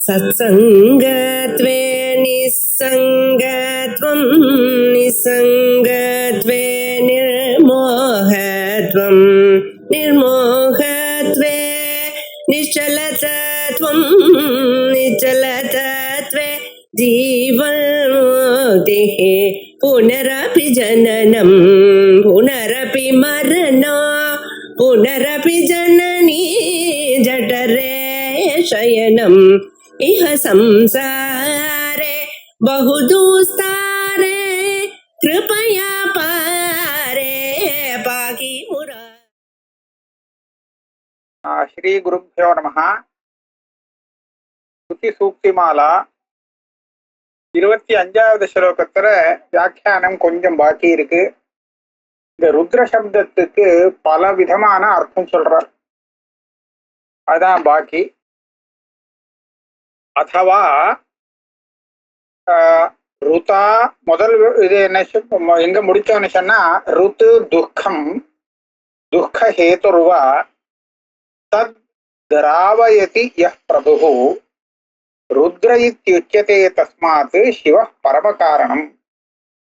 सत्सङ्गत्वे निस्सङ्गत्वं निस्सङ्गत्वे निर्मोहत्वं निर्मोहत्वे निश्चलतत्वं निश्चलतत्वे जीवन्मुक्तिः पुनरपि जननं पुनरपि मरणं पुनरपि जननी जठरे शयनम् इह संसारे बहुदुस्तारे कृपया पारे पाहि मुरा. श्री गुरुभ्यो नमः. ஸ்ருதி சூக்திமாலா 25வது ஸ்லோகத்துல வியாக்கியானம் கொஞ்சம் பாக்கி இருக்கு. இந்த ருத்ர சப்தத்துக்கு பல விதமான அர்த்தம் சொல்றார், அதான் பாக்கி. அதுவா ருதா முதல் இது என்ன எங்க முடிச்சோன்னு சொன்னா, ருத்து துக்கம் துக்க ஹேதுர்வா தத் திராவயதி யஹ் பிரபு ருத்ர இத்யுச்யதே தஸ்மாத் சிவ பரமகாரணம்.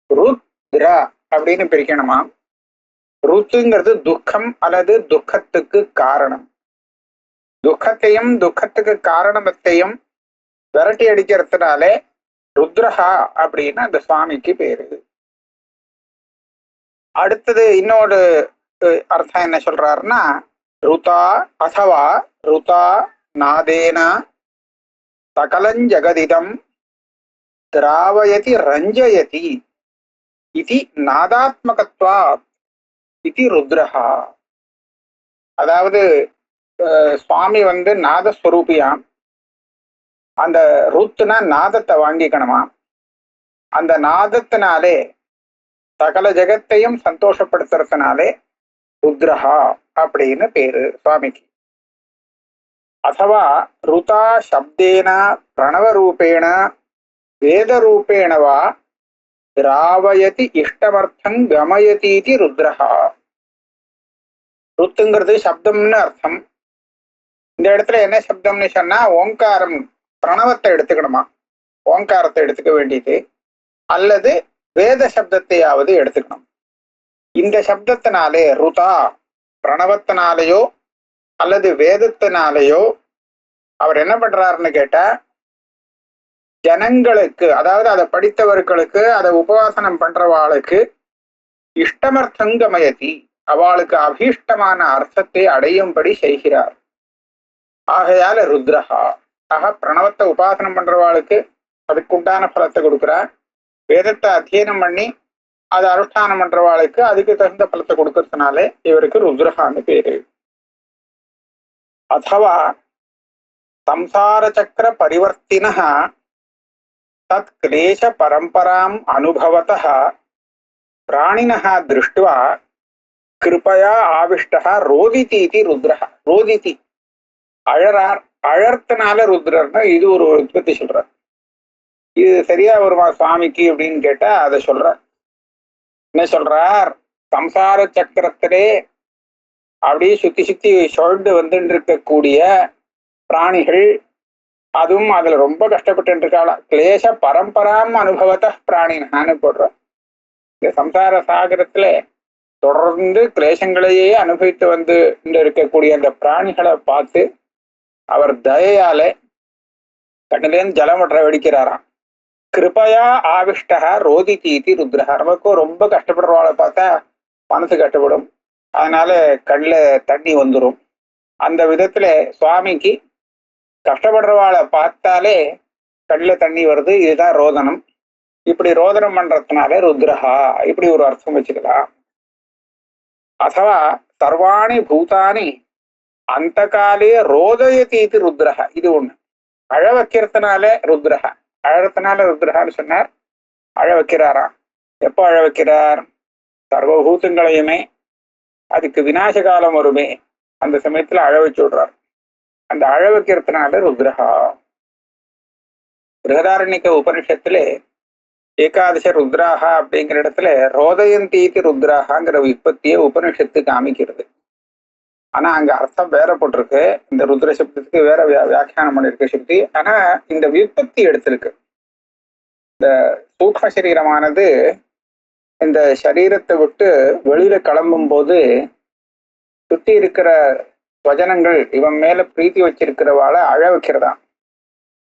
ருத்ர அப்படின்னு பிரிக்கணுமா. ருத்துங்கிறது துக்கம் அல்லது துக்கத்துக்கு காரணம். துக்கத்தையும் துக்கத்துக்கு காரணத்தையும் விரட்டி அடிக்கிறதுனாலே ருத்ரஹா அப்படின்னு அந்த சுவாமிக்கு பேரு. அடுத்தது இன்னொரு அர்த்தம் என்ன சொல்றாருன்னா, ருதா அதுவா ருதா நாதேன சகலஞ்சகதிதம் திராவயதி ரஞ்சயதி இது நாதாத்மகத்வாத் இது ருத்ரஹா. அதாவது சுவாமி நாதஸ்வரூபியாம். அந்த ருத்துனா நாதத்தை வாங்கிக்கணுமா. அந்த நாதத்தினாலே சகல ஜெகத்தையும் சந்தோஷப்படுத்துறதுனாலே ருத்ரஹா அப்படின்னு பேரு சுவாமிக்கு. அதுவா ருதா சப்தேன பிரணவரூபேண வேதரூபேண வா திராவயதி இஷ்டமர்த்தம் கமயதீதி ருத்ரஹா. ருத்துங்கிறது சப்தம்னு அர்த்தம். இந்த இடத்துல என்ன சப்தம்னு சொன்னா, ஓங்காரம் பிரணவத்தை எடுத்துக்கணுமா. ஓங்காரத்தை எடுத்துக்க வேண்டியது, அல்லது வேத சப்தத்தையாவது எடுத்துக்கணும். இந்த சப்தத்தினாலே ருதா பிரணவத்தினாலேயோ அல்லது வேதத்தினாலேயோ அவர் என்ன பண்றாருன்னு கேட்டா, ஜனங்களுக்கு, அதாவது அதை படித்தவர்களுக்கு, அதை உபவாசனம் பண்றவாளுக்கு இஷ்டமர்த்தங்கமயதி, அவளுக்கு அபீஷ்டமான அர்த்தத்தை அடையும்படி செய்கிறார். ஆகையால ருத்ரஹா. ஆக பிரணவத்தை உபாசனம் பண்றவாளுக்கு அதுக்குண்டான பலத்தை கொடுக்கிறார். வேதத்தை அத்தியனம் பண்ணி அதை அனுஷ்டானம் பண்றவாளுக்கு அதுக்கு தகுந்த பலத்தை கொடுக்கறதுனாலே இவருக்கு ருத்ரஹான்னு பேரு. அதுவா சம்சார சக்கர பரிவர்த்தின தத் கிளேச பரம்பராம் அனுபவதः பிராணினः திருஷ்டுவா கிருபயா ஆவிஷ்டः ரோதிதி இது ருத்ரஹா. ரோதிதி அழறார், அழறத்தினால ருத்ரர்னா இது ஒரு உற்பத்தி சொல்றார். இது சரியா வருமா சுவாமிக்கு அப்படின்னு கேட்டா அதை சொல்றார். என்ன சொல்றார், சம்சார சக்கரத்திலே அப்படியே சுத்தி சுத்தி சொல்லிட்டு வந்துட்டு இருக்கக்கூடிய பிராணிகள், அதுவும் அதுல ரொம்ப கஷ்டப்பட்டு இருக்காளா. கிளேச பரம்பராம் அனுபவத்த பிராணினான்னு போடுற. இந்த சம்சார சாகரத்துல தொடர்ந்து கிளேசங்களையே அனுபவித்து வந்து இருக்கக்கூடிய அந்த பிராணிகளை பார்த்து அவர் தயையால கண்ணிலேருந்து ஜலமற்ற வெடிக்கிறாராம். கிருபையா ஆவிஷ்டா ரோதிதீதி ருத்ரஹா. நமக்கும் ரொம்ப கஷ்டப்படுறவாளை பார்த்தா மனசு கஷ்டப்படும், அதனால கண்ணில் தண்ணி வந்துடும். அந்த விதத்துல சுவாமிக்கு கஷ்டப்படுறவாளை பார்த்தாலே கண்ணில் தண்ணி வருது. இதுதான் ரோதனம். இப்படி ரோதனம் பண்றதுனால ருத்ரஹா இப்படி ஒரு அர்த்தம் வச்சுக்கலாம். அதுவா சர்வாணி பூதானி அந்த காலே ரோதயதீதி ருத்ரஹா. இது ஒண்ணு. அழ வைக்கிறதுனால ருத்ரஹா. அழறதுனால ருத்ரஹான்னு சொன்னார். அழ வைக்கிறாராம். எப்போ அழ வைக்கிறார்? சர்வபூதங்களையுமே அதுக்கு விநாச காலம் வருமே அந்த சமயத்துல அழ வச்சு விடுறார். அந்த அழ வைக்கிறதுனால ருத்ரஹா. பிருகதாரண்யக உபனிஷத்துல ஏகாதச ருத்ராஹா அப்படிங்கிற இடத்துல ரோதயந்தீதி ருத்ராஹாங்கிற விற்பத்தியை உபனிஷத்து காமிக்கிறது. ஆனா அங்க அர்த்தம் வேற போட்டிருக்கு. இந்த ருத்ர சப்தத்துக்கு வேற வியாக்கியானம் பண்ணிருக்கு ஸ்ருதி. ஆனா இந்த விற்பத்தி எடுத்திருக்கு. இந்த சூக்ம சரீரமானது இந்த சரீரத்தை விட்டு வெளியில கிளம்பும் போது சுத்தி இருக்கிற வஜனங்கள் இவன் மேல பிரீத்தி வச்சிருக்கிறவாளை அழ வைக்கிறதா.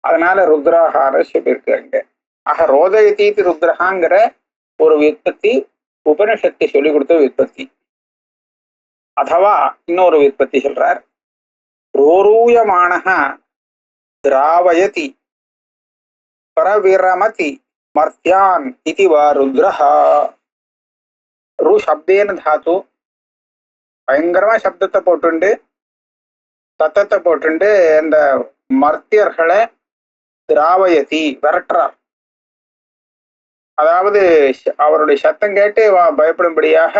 அதனால ருத்ராகார சொல்லியிருக்கு அங்க. ஆக ரோதயதீதி ருத்ரஹாங்கிற ஒரு விற்பத்தி உபனிஷத்தை சொல்லிக் கொடுத்த விற்பத்தி. அதுவா இன்னொரு விற்பத்தி சொல்றார். ரோரூயமானஹ திராவயதி பரவிரமதி மர்த்தியான் இதி வா ருத்ரஹா. ரு சப்தேன தாத்து பயங்கரமா சப்தத்தை போட்டுண்டு தத்தத்தை போட்டுண்டு இந்த மர்த்தியர்களை திராவயதி விரட்டுறார். அதாவது அவருடைய சத்தம் கேட்டு பயப்படும்படியாக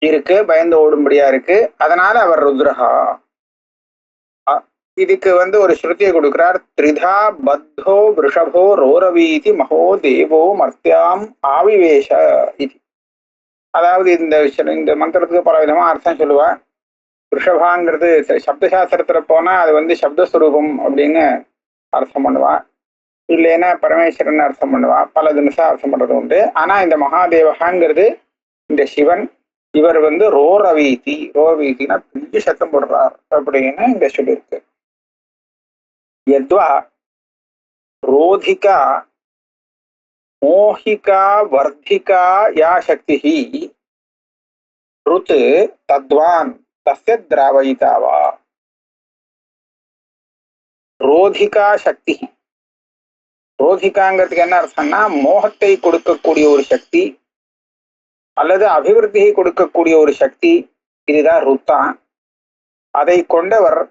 இருக்கு, பயந்து ஓடும்படியா இருக்கு. அதனால அவர் ருத்ரஹா. இதுக்கு ஒரு ஸ்ருதியை கொடுக்கிறார். திரிதா பத்தோ விருஷபோ ரோரவீதி மகோ தேவோ மர்த்தியாம் ஆவிவேஷ இது. அதாவது இந்த மந்திரத்துக்கு பல விதமா அர்த்தம் சொல்லுவா. ரிஷபாங்கிறது சப்தசாஸ்திரத்துல போனா அது சப்தஸ்வரூபம் அப்படின்னு அர்த்தம் பண்ணுவா. இல்லைன்னா பரமேஸ்வரன் அர்த்தம் பண்ணுவா. பல தினசா அர்த்தம் பண்றது உண்டு. ஆனா இந்த மகாதேவகாங்கிறது இந்த சிவன். இவர் ரோரவீதி, ரோரவீதினா பெரிய சத்தம் போடுறார் அப்படின்னு இங்க சொல்லியிருக்கு. யத்வா ரோதிகா மோஹிகா வர்த்திகா யா சக்தி ருத் தத்வான் தஸ்ய திராவயிதாவா. ரோதிகா சக்தி. ரோதிகாங்கிறதுக்கு என்ன அர்த்தம்னா மோகத்தை கொடுக்கக்கூடிய ஒரு சக்தி அல்லது அபிவிருத்தியை கொடுக்கக்கூடிய ஒரு சக்தி. இதுதான் ருத்தான். அதை கொண்டவர்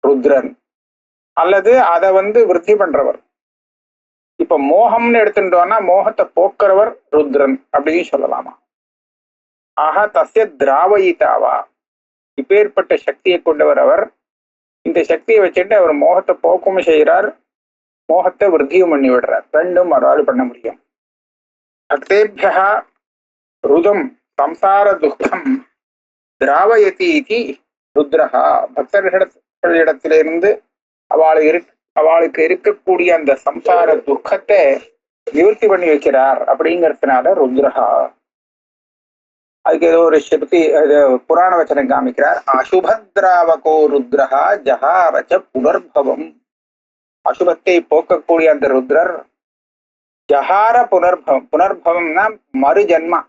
ருத்ரன் அல்லது அதை விருத்தி பண்றவர். இப்ப மோகம்னு எடுத்துட்டோம்னா மோகத்தை போக்குறவர் ருத்ரன் அப்படின்னு சொல்லலாமா. ஆஹா தஸ்ய திராவயிதாவா. இப்பேற்பட்ட சக்தியை கொண்டவர் அவர். இந்த சக்தியை வச்சுட்டு அவர் மோகத்தை போக்கவும் செய்கிறார், மோகத்தை விருத்தியும் பண்ணி விடுறார். ரெண்டும் அவரால் பண்ண முடியும். அத்தேபியா ருதம் சம்சார துக்கம் திராவயதி இது ருத்ரஹா. பக்தர்களிடத்திலிருந்து அவளுக்கு இருக்கக்கூடிய அந்த சம்சார துக்கத்தை நிவர்த்தி பண்ணி வைக்கிறார் அப்படிங்கிறதுனால ருத்ரஹா. அதுக்கு ஏதோ ஒரு ஸ்ருதி புராண வச்சனம் காமிக்கிறார். அசுபத்ராவகோ ருத்ரஹா ஜஹாரச்ச புனர்பவம். அசுபத்தை போக்கக்கூடிய அந்த ருத்ரர் ஜஹார புனர்பவம். புனர்பவம்னா மறுஜன்மா.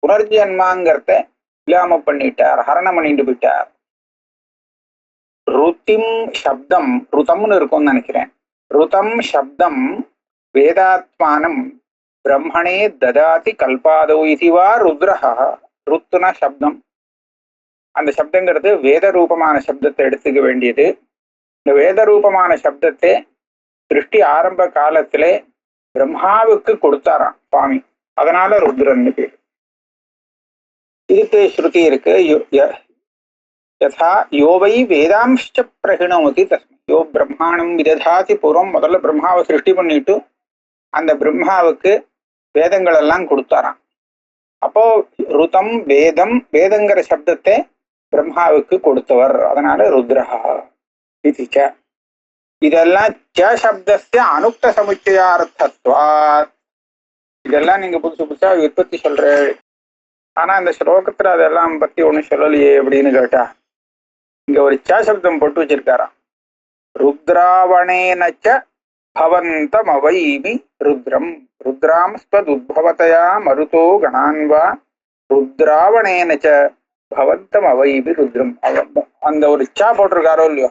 புனர்ஜன்மாங்கிறத இல்லாம பண்ணிட்டார், ஹரணம் பண்ணிட்டு போயிட்டார். ருத்திம் சப்தம், ருதம்னு இருக்கும்னு நினைக்கிறேன். ருதம் சப்தம் வேதாத்மானம் பிரம்மணே ததாதி கல்பாதோ இதுவா ருத்ரஹா. ருத்துனா சப்தம். அந்த சப்தங்கிறது வேத ரூபமான சப்தத்தை எடுத்துக்க வேண்டியது. இந்த வேத ரூபமான சப்தத்தை சிருஷ்டி ஆரம்ப காலத்திலே பிரம்மாவுக்கு கொடுத்தாராம் சுவாமி. அதனால ருத்ரன்னு பேரு. இதுக்கு ஸ்ருதி இருக்கு. யதா யோவை வேதாம்ச பிரகிணோதி தஸ்மை யோ பிரம்மாணம் விததாதி பூர்வம். முதல்ல பிரம்மாவை சிருஷ்டி பண்ணிட்டு அந்த பிரம்மாவுக்கு வேதங்கள் எல்லாம் கொடுத்தாராம். அப்போ ருதம் வேதம், வேதங்கிற சப்தத்தை பிரம்மாவுக்கு கொடுத்தவர். அதனால ருத்ரஹா இது. இதெல்லாம் ச சப்தஸ்ய அனுக்த சமுச்சயார்த்தத்வாத். இதெல்லாம் நீங்க புதுசு புதுசா உற்பத்தி சொல்ற. ஆனா இந்த ஸ்லோகத்துல அதெல்லாம் பத்தி ஒண்ணும் சொல்லலையே அப்படின்னு கேட்டா இங்க ஒரு ச சப்தம் போட்டு வச்சிருக்காராம். ருத்ராவணேனச்ச பவந்தம் அவைமி ருத்ரம் ருத்ராம் ஸ்வதுத்பவதயா மருதோ கணான்வா ருத்ராவணேனச்ச பவந்தம் அவைமி ருத்ரம். அந்த ஒரு சா போட்டிருக்காரோ இல்லையோ,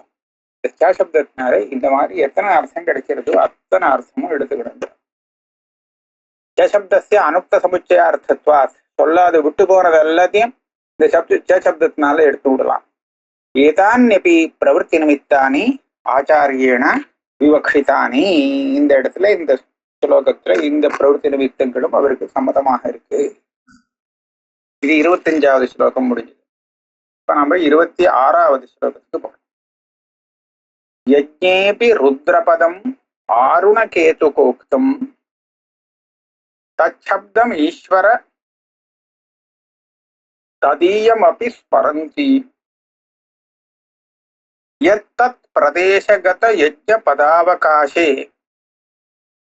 இந்த ச சப்தத்தினால இந்த மாதிரி எத்தனை அர்த்தம் கிடைக்கிறதோ அத்தனை அர்த்தமும் எடுத்துக்கிடுங்க. ச சப்தஸ்ய அனுக்த சமுச்சயார்த்தத்வா. சொல்லாது விட்டு போனது எல்லாத்தையும் இந்த ச சப்தத்தினால எடுத்து விடலாம். ஏதான்யபி பிரவருத்தி நிமித்தானி ஆச்சாரியேன விவக்ஷிதானி. இந்த இடத்துல இந்த ஸ்லோகத்துல இந்த பிரவருத்தி நிமித்தங்களும் அவருக்கு சம்மதமாக இருக்கு. இது 25வது ஸ்லோகம் முடிஞ்சது. இப்ப நம்ம 26வது ஸ்லோகத்துக்கு போறோம். யஜ்ஞேபி ருத்ரபதம் ஆருணகேதுகோக்தம் தச்சப்தம் ஈஸ்வர ததீயம் அபி ஸ்மரந்தி யத்தத் பிரதேசகத யஜ்ஞ பதாவகாசே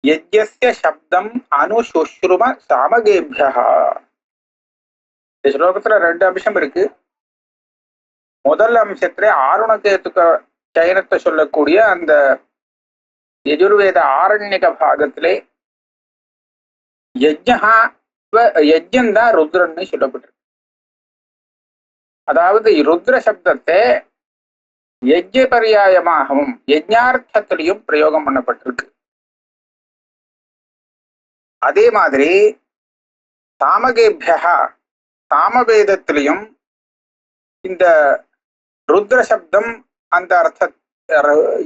யஜ்ஞஸ்ய சப்தம் அனுசுஷ்ரும சாமகேபியः. இந்த ஸ்லோகத்துல ரெண்டு அம்சம் இருக்கு. முதல் அம்சத்துல ஆருணகேதுக சயனத்தை சொல்லக்கூடிய அந்த யஜுர்வேத ஆரண்யக பாகத்திலே யஜ்யந்தான் ருத்ரன்னு சொல்லப்பட்டிருக்கு. அதாவது ருத்ர சப்தத்தை யஜ்ய பரியாயமாகவும் யஜ்ஞார்த்தத்திலையும் பிரயோகம் பண்ணப்பட்டிருக்கு. அதே மாதிரி சாமகேபியா சாமவேதத்திலையும் இந்த ருத்ர சப்தம் அந்த அர்த்த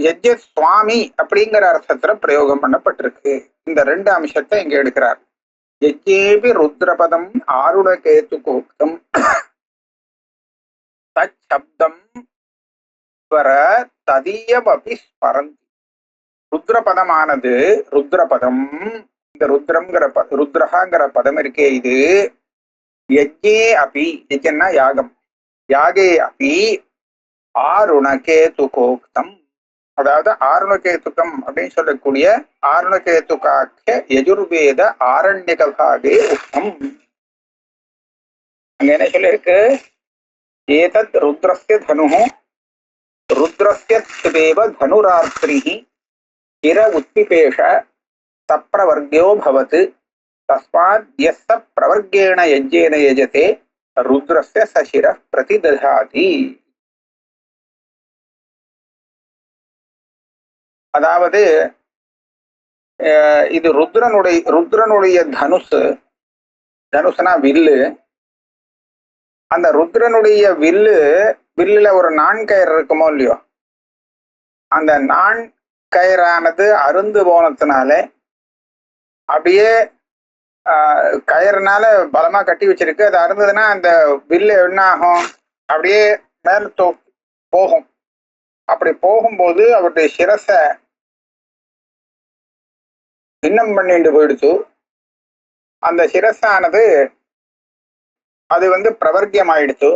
யஜ்ய சுவாமி அப்படிங்கிற அர்த்தத்துல பிரயோகம் பண்ணப்பட்டிருக்கு. இந்த ரெண்டு அம்சத்தை இங்க எடுக்கிறார். யஜ்யேபி ருத்ரபதம் ஆருணகேது கோக்தம் தச்சப்தம் ஸ்வர ததீயமபி ஸ்மரந்தி. ருத்ரபதமானது ருத்ரபதம், இந்த ருத்ரஹாங்கிற பதம் இருக்கே, இது யஜ்ஞே அபி, யஜ்ஞன்னா யாகம், யாகே அபி ஆருணகேது கோக்தம், அதாவது ஆருணகேதுகம் அப்படின்னு சொல்லக்கூடிய ஆருணகேதுகாக்கிய யஜுர்வேத ஆரண்யக பாகே உக்தம். அங்க என்ன சொல்லிருக்கு? ஏதத் ருத்ரஸ்ய தனுஹு ருத்ரஸ்ய தேவ தனுராத்ரிஹி சிர உத்பிபேஷ சப்ரவர்க்யோ பவத் தஸ்மாத் யஸ்ஸ பிரவர்கேண யஜ்ஞேன யஜதே ருத்ரஸ்ய சசிர பிரதிததாதி. அதாவது இது ருத்ரனுடைய தனுசுனா வில்லு. அந்த ருத்ரனுடைய வில்லுல ஒரு நான் கயிறு இருக்குமோ இல்லையோ, அந்த நான் கயிறானது அருந்து போனதுனால அப்படியே கயிறுனால பலமா கட்டி வச்சிருக்கு. அது அருந்ததுன்னா அந்த வில்லு என்ன ஆகும்? அப்படியே மேல போகும். அப்படி போகும்போது அவருடைய சிரச பின்னம் பண்ணிட்டு போயிடுச்சு. அந்த சிரஸானது அது பிரவர்க்கியம் ஆயிடுச்சு.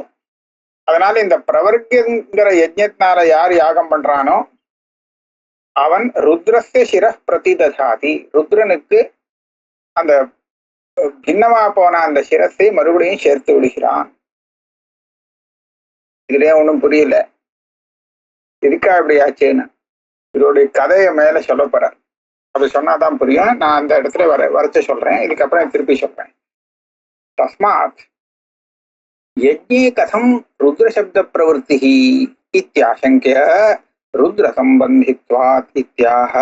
அதனால இந்த பிரவர்க்கியங்கிற யஜ்ஞத்தினால யார் யாகம் பண்றானோ அவன் ருத்ரஸ்ய சிர பிரதிததாதி, ருத்ரனுக்கு அந்த பின்னமா போன அந்த சிரஸை மறுபடியும் சேர்த்து விடுகிறான். இதுலயே ஒன்றும் புரியல, எதுக்கா இப்படி ஆச்சுன்னு. இதோடைய கதையை மேல சொல்ல போறார். அப்படி சொன்னாதான் புரியும். நான் அந்த இடத்துல வரைச்ச சொல்றேன், இதுக்கப்புறம் திருப்பி சொல்றேன். தஸ்மாத் யஜ்ஞே கதம் ருத்ரசப்த பிரவருத்தி இத்யாசங்கிய ருத்ர சம்பந்தித்வாத் இத்யாஹ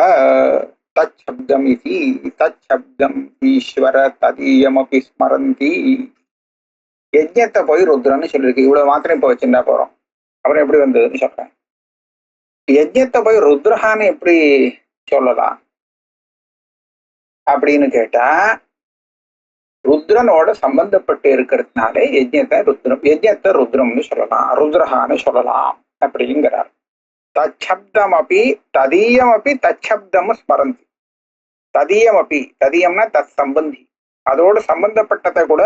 தச்சப்தம் இதி தச்சப்தம் ஈஸ்வர ததீயமபி ஸ்மரந்தி. யஜ்ஞத்தை போய் ருத்ரன்னு சொல்லியிருக்கு. இவ்வளவு மாத்திரம் இப்போ வச்சுட்டா போறோம். அப்புறம் எப்படி வந்ததுன்னு சொல்றேன். யஜ்ஞத்தை போய் ருத்ரஹான்னு எப்படி சொல்லலாம் அப்படின்னு கேட்டா, ருத்ரனோட சம்பந்தப்பட்டு இருக்கிறதுனால யஜ்ஞத்தை ருத்ரம்னு சொல்லலாம், ருத்ரஹான்னு சொல்லலாம் அப்படிங்கிறார். தச்சப்தம் அப்படி ததீயம் அப்படி தச்சப்தம் ஸ்மரந்தி. ததீயம் அப்படி, ததீயம்னா தத் சம்பந்தி, அதோட சம்பந்தப்பட்டதை கூட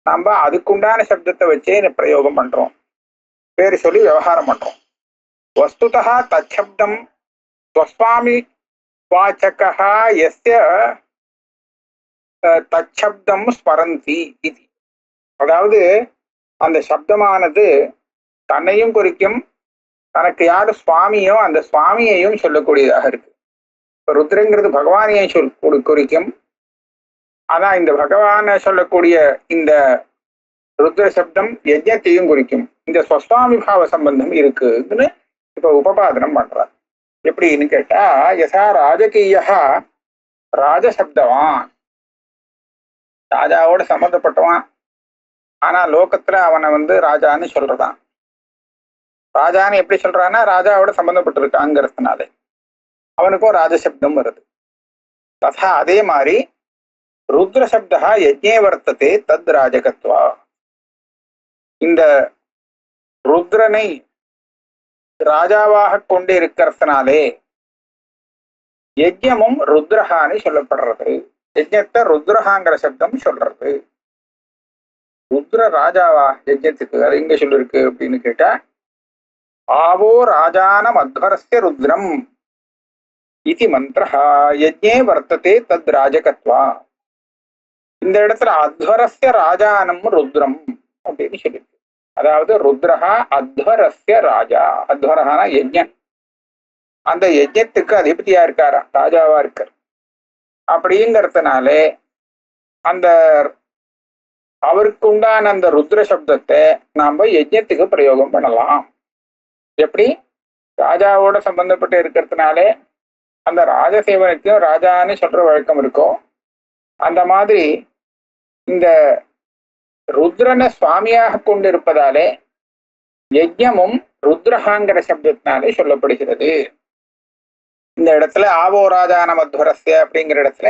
நம்ம அதுக்குண்டான சப்தத்தை வச்சே பிரயோகம் பண்றோம், பேரு சொல்லி விவகாரம் பண்றோம். வஸ்துதா தச்சப்தம் ஸ்வஸ்வாமி வாச்சகா யஸ்ய தச்சப்தம் ஸ்மரந்தி இது. அதாவது அந்த சப்தமானது தன்னையும் குறிக்கும், தனக்கு யாரு சுவாமியோ அந்த சுவாமியையும் சொல்லக்கூடியதாக இருக்கு. இப்ப ருத்ரங்கிறது பகவானையும் குறிக்கும். ஆனா இந்த பகவானை சொல்லக்கூடிய இந்த ருத்ர சப்தம் யஜ்ஞத்தையும் குறிக்கும். இந்த ஸ்வஸ்வாமி பாவ சம்பந்தம் இருக்குன்னு இப்ப உபபாதனம் பண்றார். எப்படின்னு கேட்டா, யசா ராஜகீயா ராஜசப்தவான், ராஜாவோட சம்மந்தப்பட்டவான், ஆனா லோகத்துல அவனை ராஜான்னு சொல்றதான். ராஜான்னு எப்படி சொல்றான்னா, ராஜாவோட சம்பந்தப்பட்டிருக்காங்கிறதுனால அவனுக்கும் ராஜசப்தம் வருது. ததா அதே மாதிரி ருத்ர சப்தா யஜ்ஞே வர்த்ததே தத் ராஜகத்வா. இந்த ருத்ரனை ராஜாவாக கொண்டு இருக்கிறதுனாலே யஜ்ஞமும் ருத்ரஹான்னு சொல்லப்படுறது. யஜ்ஞத்தை ருத்ரஹாங்கிற சப்தம் சொல்றது. ருத்ர ராஜாவா யஜ்ஞத்துக்கு? அது எங்க சொல்லிருக்கு அப்படின்னு கேட்டா, ஆவோ ராஜானம் அத்வரஸ்ய ருத்ரம் இதி மந்திரஹ யஜ்ஞே வர்த்ததே தத் ராஜகத்வா. இந்த இடத்துல அத்வரஸ்ய ராஜானம் ருத்ரம் அப்படின்னு சொல்லிருக்கு. அதாவது ருத்ரஹா அத்வரஸ்ய ராஜா. அத்வரஹானா யஜ்ஞன். அந்த யஜ்ஞத்துக்கு அதிபதியா இருக்காரா, ராஜாவா இருக்கார். அப்படிங்கிறதுனாலே அந்த அவருக்கு உண்டான அந்த ருத்ர சப்தத்தை நாம யஜ்ஞத்துக்கு பிரயோகம் பண்ணலாம். எப்படி ராஜாவோட சம்பந்தப்பட்டு இருக்கிறதுனாலே அந்த ராஜசேவனுக்கும் ராஜான்னு சொல்ற வழக்கம் இருக்கும். அந்த மாதிரி இந்த ருத்ரனை சுவாமியாக கொண்டிருப்பதாலே யஜ்ஞமும் ருத்ரஹாங்கிற சப்தத்தினாலே சொல்லப்படுகிறது. இந்த இடத்துல ஆவோ ராஜான மத்வரஸ்ய அப்படிங்கிற இடத்துல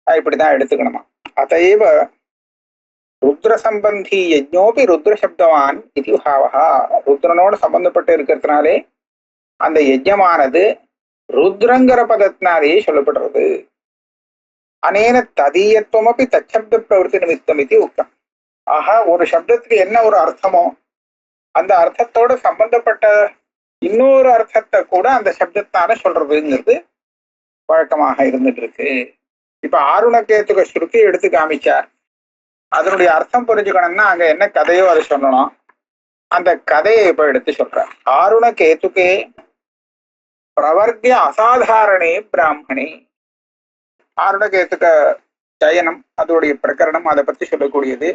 இப்படிதான் எடுத்துக்கணுமா. அதைவ ருத்ர சம்பந்தி யஜ்ஞோபி ருத்ர சப்தவான் இது பாவகா. ருத்ரனோடு சம்பந்தப்பட்டு இருக்கிறதுனாலே அந்த யஜ்ஞமானது ருத்ரங்கிற பதத்தினாலேயே சொல்லப்படுறது. அனேன ததீயத்துவமப்பி தச்சப்த பிரவருத்தி நிமித்தம் இது உக்தம். ஆக ஒரு சப்தத்துக்கு என்ன ஒரு அர்த்தமோ அந்த அர்த்தத்தோடு சம்பந்தப்பட்ட இன்னொரு அர்த்தத்தை கூட அந்த சப்தத்தான சொல்றதுங்கிறது வழக்கமாக இருந்துட்டு இருக்கு. இப்ப ஆருணகேத்துக ஸ்ருதி எடுத்து காமிச்சார். அதனுடைய அர்த்தம் புரிஞ்சுக்கணும்னா அங்க என்ன கதையோ அதை சொல்லணும். அந்த கதையை இப்ப எடுத்து சொல்றார். ஆருணகேத்துக்கே பிரவர்த்திய அசாதாரணே பிராமணே. ஆருணகேத்துக்க ஜயனம் அதோடைய பிரகரணம் அதை பத்தி சொல்லக்கூடியது.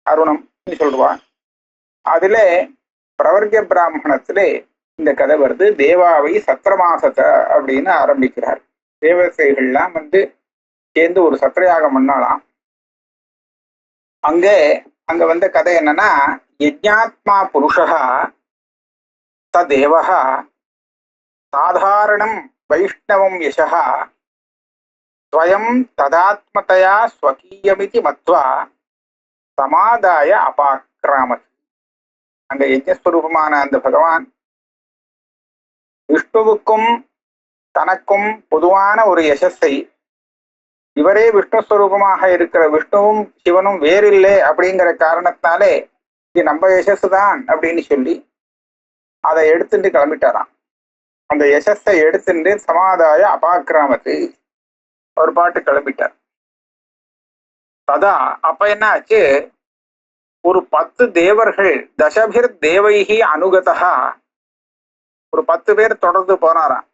அருணம் சொல்லுவான். அதுல பிரவர்த்திய பிராமணத்திலே இந்த கதை வருது. தேவாவை சத்திரமாசத்தை அப்படின்னு ஆரம்பிக்கிறார். தேவசைகள்லாம் சேர்ந்து ஒரு சத்திரயாகம் பண்ணலாம். அங்க வந்த கதை என்னன்னா, யஜ்ஞாத்மா புருஷா ச தேவஹ சாதாரணம் வைஷ்ணவம் யசஹ ஸ்வயம் ததாத்மதயா ஸ்வகீயமிதி மத்வா சமாதாய அபாக்ராமத். அங்க யஜ்ஞஸ்வரூபமான அந்த பகவான் விஷ்ணுவுக்கும் தனக்கும் பொதுவான ஒரு யசஸை, இவரே விஷ்ணுஸ்வரூபமாக இருக்கிற விஷ்ணுவும் சிவனும் வேறில்லை அப்படிங்கிற காரணத்தினாலே இது நம்ம யசஸ் தான் அப்படின்னு சொல்லி அதை எடுத்துட்டு கிளம்பிட்டாராம். அந்த யசஸை எடுத்துட்டு சமாதாய அபாக்கிராமத்து ஒரு பாட்டு கிளம்பிட்டார். அதான் அப்ப என்ன ஆச்சு, ஒரு 10 தேவர்கள் தசபிர் தேவைகி அனுகதா, ஒரு 10 பேர் தொடர்ந்து போனாராம்.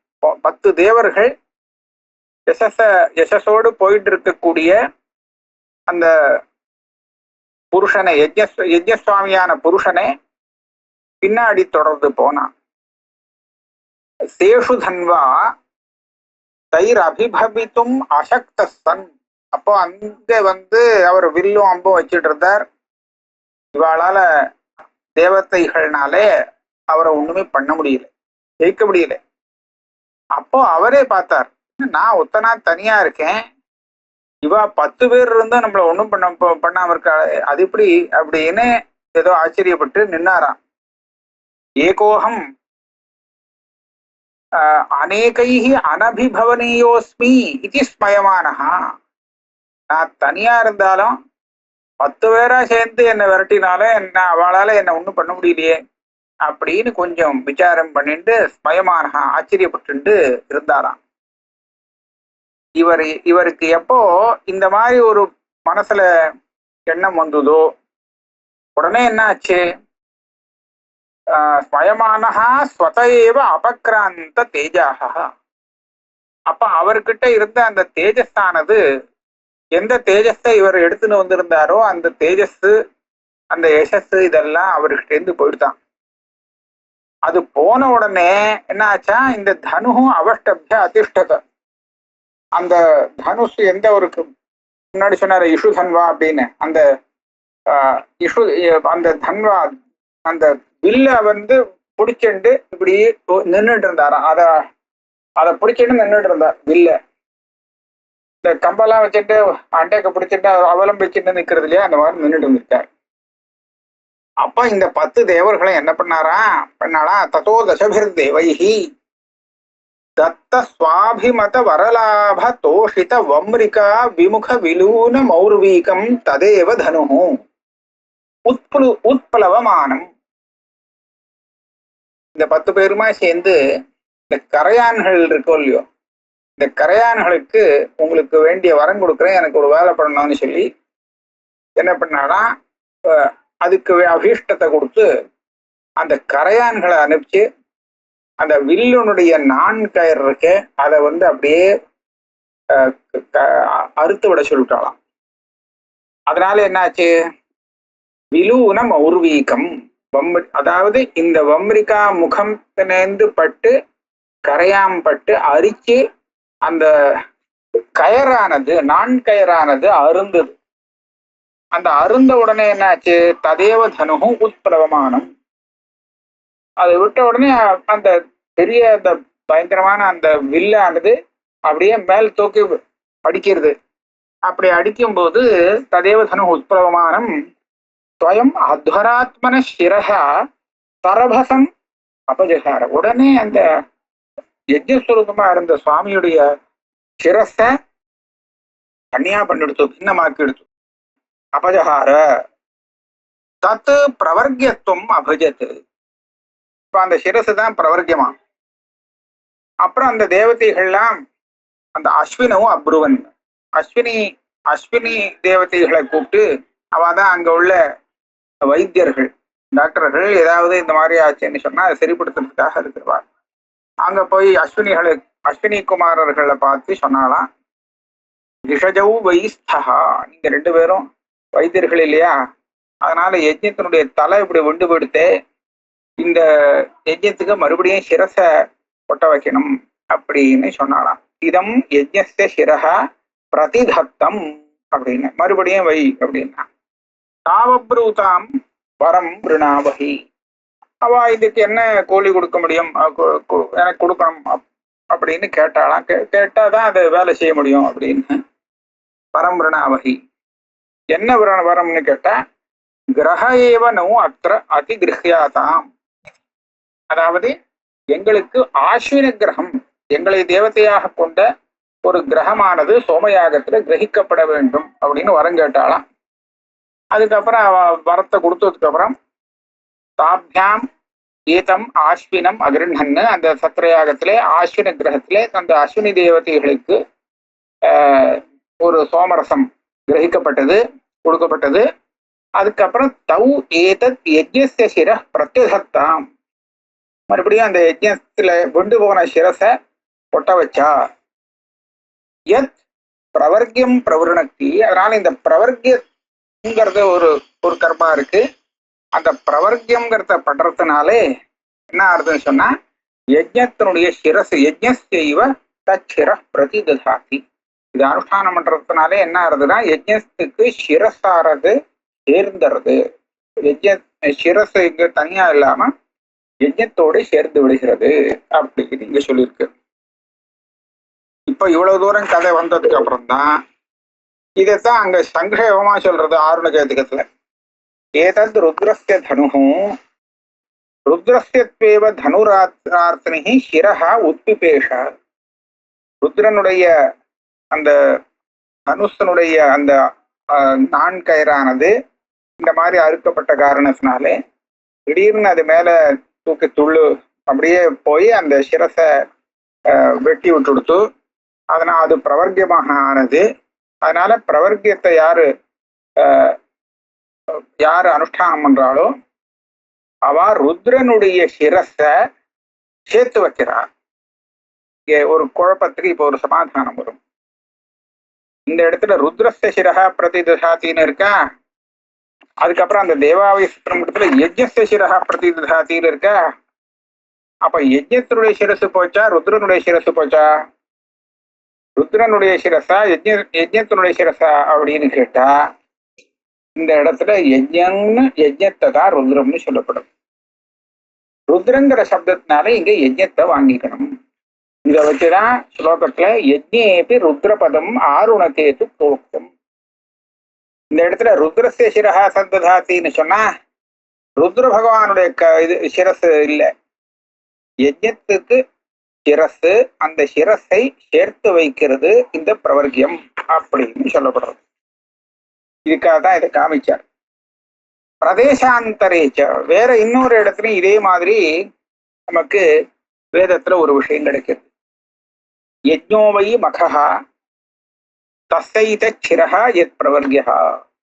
10 தேவர்கள் யசஸோடு போயிட்டு இருக்கக்கூடிய அந்த புருஷனை, யஜ்ஞசுவாமியான புருஷனை பின்னாடி தொடர்ந்து போனான். சேஷு தன்வா தைர் அபிபவித்தும் அசக்த சன். அப்போ அங்க அவர் வில்லும் அம்பும் வச்சுட்டு இருந்தார். இவாளால தேவதைகள்னாலே அவரை ஒண்ணுமே பண்ண முடியல, ஜெயிக்க முடியல. அப்போ அவரே பார்த்தார், நான் ஒத்தனா தனியா இருக்கேன், இவா 10 பேர் இருந்தும் நம்மள ஒண்ணும் பண்ணாம இருக்கா, அது இப்படி அப்படின்னு ஏதோ ஆச்சரியப்பட்டு நின்னாராம். ஏகோகம் அநேகைஹி அனபிபவனீயோஸ்மி இது ஸ்மயமானஹா. நான் தனியா இருந்தாலும் 10 பேரா சேர்ந்து என்னை விரட்டினாலும் அவளால என்னை ஒண்ணும் பண்ண முடியலையே அப்படின்னு கொஞ்சம் விசாரம் பண்ணிட்டு ஸ்மயமானஹா ஆச்சரியப்பட்டு இருந்தாராம். இவருக்கு எப்போ இந்த மாதிரி ஒரு மனசுல எண்ணம் வந்ததோ உடனே என்ன ஆச்சு, ஸ்வயமானஹா ஸ்வதஏவ அபக்ராந்த தேஜாக. அப்ப அவர்கிட்ட இருந்த அந்த தேஜஸானது, எந்த தேஜஸை இவர் எடுத்துன்னு வந்திருந்தாரோ அந்த தேஜஸ், அந்த யசஸ் இதெல்லாம் அவர்கிட்ட இருந்து போயிடுதான். அது போன உடனே என்ன ஆச்சா, இந்த தனுகும் அவஷ்டபிய அதிஷ்டத. அந்த தனுஷ் எந்த ஒரு முன்னாடி சொன்னாரு இஷு தன்வா அப்படின்னு, அந்த இஷு அந்த தன்வா அந்த வில்ல பிடிச்சுண்டு இப்படி நின்றுட்டு இருந்தாராம். அதை பிடிச்சிட்டு நின்றுட்டு இருந்தார். வில்ல இந்த கம்பெல்லாம் வச்சுட்டு அண்டைக்க பிடிச்சிட்டு அவலம்பிச்சுட்டு நிக்கிறது இல்லையா, அந்த மாதிரி நின்றுட்டு இருந்திருக்கார். அப்ப இந்த 10 தேவர்களை என்ன பண்ணாளா, ததோ தசபிர் தேவைஹி தத்த சுவாபிமத வரலாப தோஷித வம்ரிகா விமுக விலூன மௌர்வீகம் ததேவ தனுஹு உத்பலவமானம். இந்த 10 பேருமா சேர்ந்து இந்த கரையான்கள் இருக்கோ இல்லையோ, இந்த கரையான்களுக்கு உங்களுக்கு வேண்டிய வரம் கொடுக்குறேன், எனக்கு ஒரு வேலை பண்ணணும்னு சொல்லி என்ன பண்ணானா, அதுக்கு அபீஷ்டத்தை கொடுத்து அந்த கரையான்களை அனுப்பிச்சு அந்த வில்லுனுடைய கயிறு இருக்கு அதை அப்படியே அறுத்து விட சொல்லிட்டாலாம். அதனால என்னாச்சு, விலூனம் உருவீக்கம், அதாவது இந்த வம்ரிகா முகத்தினேந்து பட்டு கரையாம் பட்டு அரிச்சு அந்த கயரானது கயரானது அருந்தது. அந்த அருந்த உடனே என்னாச்சு, ததேவ தனுகும் உட்பிரவமானம். அதை விட்ட உடனே அந்த பெரிய அந்த பயங்கரமான அந்த வில்லானது அப்படியே மேல் தூக்கி அடிக்கிறது. அப்படி அடிக்கும் போது ததேவ தனு உட்பிரவமானம் ஸ்வயம் அத்வராத்மன சிரகா தரபசம் அபஜகார. உடனே அந்த யஜ்ஞஸ்வரூபமா இருந்த சுவாமியுடைய சிரஸ கன்னியா பண்ணிடுத்து, பின்னமாக்கி எடுத்து. அபஜகார தத்து பிரவர்கியத்துவம் அபஜத்து. இப்ப அந்த சிரசு தான் பிரவர்க்கியமா. அப்புறம் அந்த தேவதைகள்லாம் அந்த அஸ்வினவும் அப்ருவன், அஸ்வினி தேவதைகளை கூப்பிட்டு, அவதான் அங்க உள்ள வைத்தியர்கள் டாக்டர்கள், ஏதாவது இந்த மாதிரி ஆச்சுன்னு சொன்னா அதை சரிப்படுத்துறதுக்காக இருக்கிறவார். அங்க போய் அஸ்வினி குமாரர்களை பார்த்து சொன்னாலாம், விஷஜௌ வைஸ்தகா, நீங்க 2 பேரும் வைத்தியர்கள் இல்லையா, அதனால யஜ்ஞத்தினுடைய தலை இப்படி விண்டு போடுத்து இந்த யஜ்ஞத்துக்கு மறுபடியும் சிரச கொட்ட வைக்கணும் அப்படின்னு சொன்னாலாம். இதம் யஜ்ஞஸ்ய சிரஹா பிரதிதத்தம் அப்படின்னு, மறுபடியும் வை அப்படின்னா. தாவப்ரூதாம் வரம் பிருணாவகி, அவ இதுக்கு என்ன கூலி கொடுக்க முடியும், எனக்கு கொடுக்கணும் அப்படின்னு கேட்டாலாம். கேட்டாதான் அதை வேலை செய்ய முடியும் அப்படின்னு. வரம் பிருணாவகி, என்ன வரம்னு கேட்டா, கிரக ஏவனோ அத்திர அதிகிருஹ்யாதாம், அதாவது எங்களுக்கு ஆஸ்வின கிரகம், எங்களை தேவதையாக கொண்ட ஒரு கிரகமானது சோமயாகத்துல கிரகிக்கப்பட வேண்டும் அப்படின்னு வரம் கேட்டாலாம். அதுக்கப்புறம் வரத்தை கொடுத்ததுக்கு அப்புறம் தாப்யாம் ஏதம் ஆஸ்வினம் அகிருண்ணன்னு, அந்த சத்திரயாகத்திலே ஆஸ்வின கிரகத்திலே அந்த அஸ்வினி தேவதைகளுக்கு ஒரு சோமரசம் கிரகிக்கப்பட்டது, கொடுக்கப்பட்டது. அதுக்கப்புறம் தௌ ஏதத் யஜ்ஞஸ்ய சிர பிரத்யதத்தாம், மறுபடியும் அந்த யஜ்ஞத்துல கொண்டு போன சிரச கொட்ட வச்சா. யத் பிரவர்க்கியம் பிரவருணக்தி, அதனால இந்த பிரவர்க்கியங்கிறது ஒரு கர்மா இருக்கு. அந்த பிரவர்க்கியம்ங்கிறத பண்றதுனாலே என்ன ஆகுதுன்னு சொன்னா, யஜ்ஞத்தினுடைய சிரசு யஜ்ஞஸ்யைவ தச்சிர பிரதிததாதி. இது அனுஷ்டானம் பண்றதுனாலே என்ன ஆகுதுன்னா, யஜ்ஞத்துக்கு சிரசாரது சேர்ந்துறது. சிரசு இங்க தனியா இல்லாம யஜ்ஞத்தோடு சேர்ந்து விடுகிறது அப்படின்னு இங்க சொல்லியிருக்கு. இப்ப இவ்வளவு தூரம் கதை வந்ததுக்கு அப்புறம் தான் இதைத்தான் அங்க சங்கிரேபமா சொல்றது ஆருணகேதிகத்துல. ஏதத் ருத்ரஸ்ய தனுகும் ருத்ரஸ்யத்வேவ தனுரார்த்தனி சிரஹா உத்பிபேஷ. ருத்ரனுடைய அந்த தனுஷனுடைய அந்த கயிறானது இந்த மாதிரி அறுக்கப்பட்ட காரணத்தினாலே திடீர்னு அது மேல தூக்கி துள்ளு அப்படியே போய் அந்த சிரசை வெட்டி விட்டு கொடுத்து, அதனால் அது பிரவர்க்கியமாக ஆனது. அதனால பிரவர்க்கியத்தை யாரு அனுஷ்டானம் பண்றாளோ அவ ருத்ரனுடைய சிரஸை சேர்த்து வைக்கிறார். ஒரு குழப்பத்துக்கு இப்போ ஒரு சமாதானம் வரும். இந்த இடத்துல ருத்ரஸ்ய சிரஹா பிரதிததாத்தின்னு இருக்கா, அதுக்கப்புறம் அந்த தேவாவை சுத்திரத்துல யஜ்ஞஸ்ய சிரஹா பிரதிததாத்தின்னு இருக்கா. அப்ப யஜ்ஞத்தினுடைய சிரசு போச்சா ருத்ரனுடைய சிரசு போச்சா? ருத்ரனுடைய சிரசா யஜ்ஞத்தினுடைய சிரசா அப்படின்னு கேட்டா, இந்த இடத்துல யஜ்ஞத்தை தான் ருத்ரம்னு சொல்லப்படும். ருத்ரங்கிற சப்தத்தினால இங்க யஜ்ஞத்தை வாங்கிக்கணும். இதை வச்சுதான் ஸ்லோகத்துல யஜ்ஞேபி ருத்ரபதம் ஆருணகேது புரோக்தம். இந்த இடத்துல ருத்ரஸ்ய சிரஹா சத்ததாத்தின்னு சொன்னா ருத்ர பகவானுடைய இது சிரசு இல்லை, யஜ்ஞத்துக்கு சிரசு, அந்த சிரஸை சேர்த்து வைக்கிறது இந்த பிரவர்க்கியம் அப்படின்னு சொல்லப்படுறது. இதுக்காக தான் இதை காமிச்சார். பிரதேசாந்தரேச்ச, வேற இன்னொரு இடத்துலையும் இதே மாதிரி நமக்கு வேதத்துல ஒரு விஷயம் கிடைக்கிறது. யஜ்ஞோவை மகா தசைத சிரகா எத் பிரவர்கியா.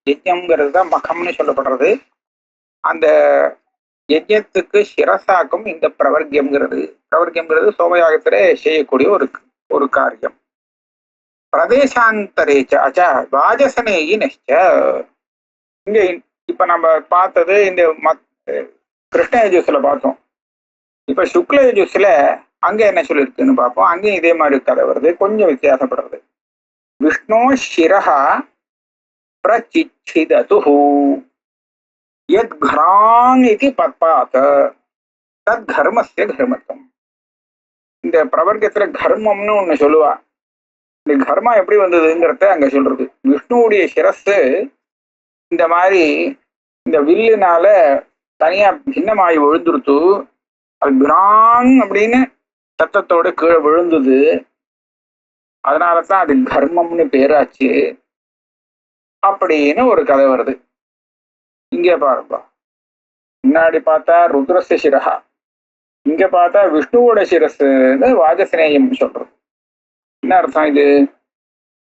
யஜ்ஞம்ங்கிறது தான் மகம்னு சொல்லப்படுறது. அந்த யஜ்ஞத்துக்கு சிரசாக்கும் இந்த பிரவர்கியம்ங்கிறது. பிரவர்கியம்ங்கிறது சோமயாகத்திலே செய்யக்கூடிய ஒரு காரியம். பிரதேசாந்தரேச்ச அச்ச வாஜசனேயி நஷ்ட. இங்க இப்ப நம்ம பார்த்தது இந்த கிருஷ்ண யஜுஸ்ல பார்த்தோம். இப்ப சுக்ல யஜுஸ்ல அங்க என்ன சொல்லிருக்குன்னு பார்ப்போம். அங்கேயும் இதே மாதிரி கதை வருது, கொஞ்சம் வித்தியாசப்படுறது. விஷ்ணு சிரஹா பிரசிச்சிதது யத் கராங் இதி பத்பாத் தத் கர்மஸ்ய கர்மத்துவம். இந்த பிரவர்க்கத்துல கர்மம்னு ஒண்ணு சொல்லுவா. இந்த கர்மா எப்படி வந்ததுங்கிறத அங்க சொல்றது. விஷ்ணுவுடைய சிரசு இந்த மாதிரி இந்த வில்லுனால தனியா பின்னமாயி விழுந்துருத்து. அது கிராங் அப்படின்னு சத்தத்தோட கீழே விழுந்தது. அதனாலதான் அது கர்மம்னு பேராச்சு அப்படின்னு ஒரு கதை வருது. இங்க பாருப்பா, முன்னாடி பார்த்தா ருத்ரஸ்ய சிரஹா, இங்க பார்த்தா விஷ்ணுவோட சிரஸ்ன்னு வாஜசனேயம் சொல்றது. என்ன அர்த்தம் இது?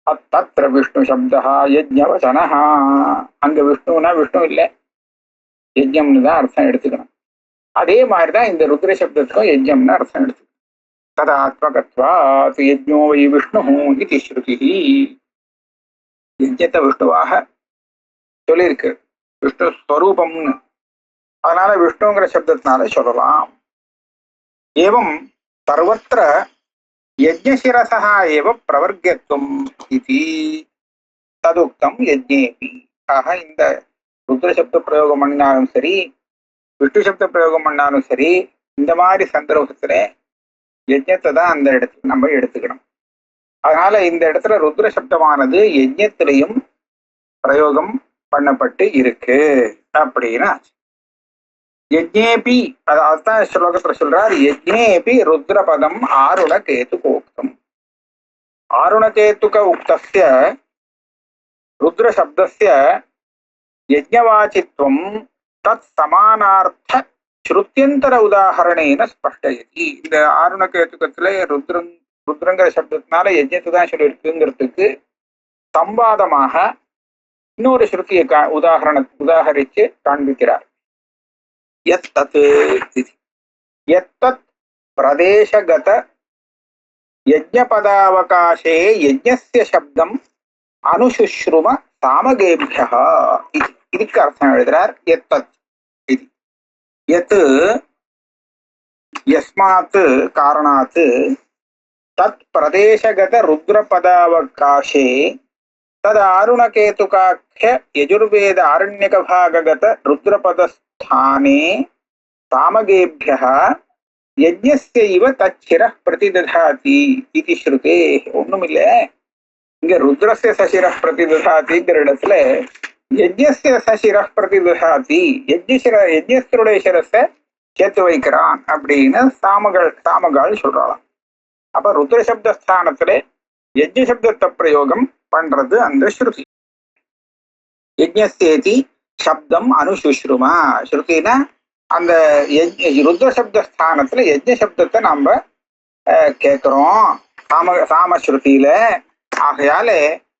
அத்தத்ர விஷ்ணு சப்தா யஜ்ஞவசனஹா. அங்க விஷ்ணுனா விஷ்ணு இல்லை, யஜ்ஞம்னு தான் அர்த்தம் எடுத்துக்கணும். அதே மாதிரிதான் இந்த ருத்ர சப்தத்துக்கும் யஜ்ஞம்னு அர்த்தம் எடுத்துக்கணும். ததாத்மகத்வாத் யஜ்ஞோ வை விஷ்ணு இதி ஸ்ருதி. யஜ்ஞத்தை விஷ்ணுவாக சொல்லியிருக்கு, விஷ்ணு ஸ்வரூபம்னு. அதனால விஷ்ணுங்கிற சப்தத்தினால சொல்லலாம். ஏவம் சர்வத்திர யஜ்ஞசிரசா ஏவ பிரவர்கத்துவம் இதி ததுக்தம் யஜ்ஞேபி. ஆக இந்த ருத்ர சப்த பிரயோகம் பண்ணினாலும் சரி, விஷ்ணு சப்த பிரயோகம் பண்ணாலும் சரி, இந்த மாதிரி சந்தர்ப்பத்துல யஜ்ஞத்தை தான் அந்த இடத்துல நம்ம எடுத்துக்கணும். அதனால இந்த இடத்துல ருத்ர சப்தமானது யஜ்ஞத்திலையும் பிரயோகம் பண்ணப்பட்டு இருக்கு அப்படின்னு. யஜ்ஞேபி, அதான் ஸ்லோகத்துல சொல்றார், யஜ்ஞேபி ருத்ரபதம் ஆருண கேதுக உக்தம். ஆருண கேதுக உக்தஸ்ய ருத்ர சப்தஸ்ய யஜ்ஞவாச்சித்வம் தத் சமானார்த்த ஸ்ருத்தியந்தர உதாகரணேன ஸ்பஷ்டயதி. இந்த ஆருண கேதுகத்துல ருத்ரங்கிற சப்தத்தினால யஜ்ஞத்தை தான் சொல்லியிருக்குங்கிறதுக்கு சம்பாதமாக இன்னொரு ஸ்ருதியை உதாகரிச்சு காண்பிக்கிறார். எத்தத் பிரதேசகத யஜ்ஞபதாவகாசே யஜ்ஞஸ்ய சப்தம் அனுசுஷ்ரும சாமகேபியः. இதுக்கு அர்த்தம் எழுதுறார். எத்தத் இது யத் யஸ்மாத் காரணாத் தத் பிரதேசகத ருத்ரபதாவகாசே தத் ஆருணகேதுகாख्य யஜுர்வேத ஆரண்யக பாககத ருத்ரபதஸ்தானே சாமகேபியः யஜ்ஞஸ்ய இவ தச்சிரः பிரதிததாதி இதி ஸ்ருதே. ஒண்ணுமில்ல, இங்க ருத்ரஸ்ய சசிரः பிரதிததாதிங்கிற இடத்துல யஜ்ஞஸ்ய சசிரः பிரதிததாதி, யஜ்ஞஸ்தருடைய சிரஸை சேர்த்து வைக்கிறான் அப்படின்னு சாமகால் சொல்றாளாம். அப்ப ருத்ர சப்தஸ்தானத்துல யஜ்ஞ சப்தத்தை பிரயோகம் பண்றது அந்த ஸ்ருதி. யஜ்ஞஸ்யேதி சப்தம் அனுசுஷ்ருமா. ஸ்ருதினா அந்த ருத்ர சப்தஸ்தானத்துல யஜ்ஞ சப்தத்தை நாம கேட்கிறோம் சாமஸ்ருதியில. ஆகையால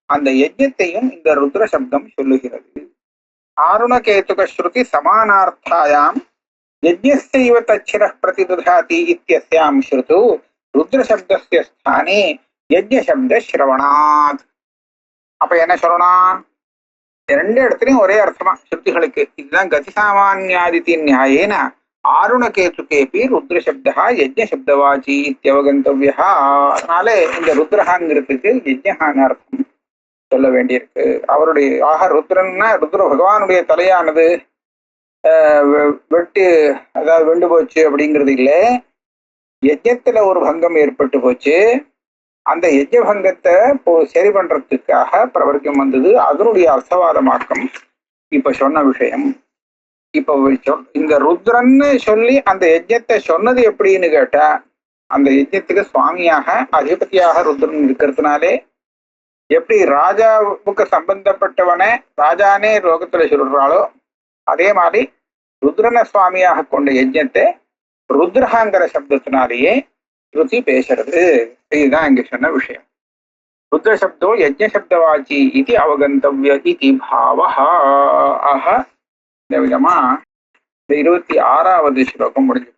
அந்த யஜ்ஞத்தையும் இந்த ருத்ர சப்தம் சொல்லுகிறது. ஆருண கேதுக ஸ்ருதி சமானார்த்தாயாம் யஜ்ஞஸ்ய தச்சிரः பிரதிததாதி இத்யஸ்யாம் ஸ்ருது ருத்ர சப்தஸ்ய ஸ்தானே யஜ்ஞ சப்த ஸ்ரவணாத். அப்ப என்ன சொல்லணும்? ரெண்டு இடத்துலயும் ஒரே அர்த்தமா ஸ்ருதிகளுக்கு. இதுதான் கதி சாமான்யாதித்தி நியாயேன ஆருண கேதுகேபி ருத்ர சப்தா யஜ்ஞ சப்தவாச்சி இத்தியவகந்தவ்யா. அதனால இந்த ருத்ரஹாங்கிறதுக்கு யஜ்ஞஹான்னு அர்த்தம் சொல்ல வேண்டியிருக்கு. அவருடைய ருத்ரன்னா ருத்ர பகவானுடைய தலையானது வெட்டு, அதாவது வெண்டு போச்சு அப்படிங்கிறது இல்லை. யஜ்ஞத்துல ஒரு பங்கம் ஏற்பட்டு போச்சு, அந்த யஜ்ஞ பங்கத்தை சரி பண்றதுக்காக பிரவர்க்கம் வந்தது. அதனுடைய அர்த்தவாதமாக்கம் இப்ப சொன்ன விஷயம். இப்ப இந்த ருத்ரன்னு சொல்லி அந்த யஜ்ஞத்தை சொன்னது எப்படின்னு கேட்டா, அந்த யஜ்ஞத்துக்கு சுவாமியாக அதிபதியாக ருத்ரன் இருக்கிறதுனாலே, எப்படி ராஜாவுக்கு சம்பந்தப்பட்டவனை ராஜானே லோகத்துல சொல்றாளோ அதே மாதிரி ருத்ரன சுவாமியாக கொண்ட யஜ்ஞத்தை ருத்ரஹாங்கிற சப்தத்தினாலேயே ஸ்ருதி பேசுறது. இதுதான் இங்க சொன்ன விஷயம். ருத்ர சப்தோ யஜ்ஞ சப்தவாச்சி இது அவகந்தவ்ய இது பாவஹா. ஆக இந்த விதமா இந்த 26வது ஸ்லோகம் முடிஞ்சது.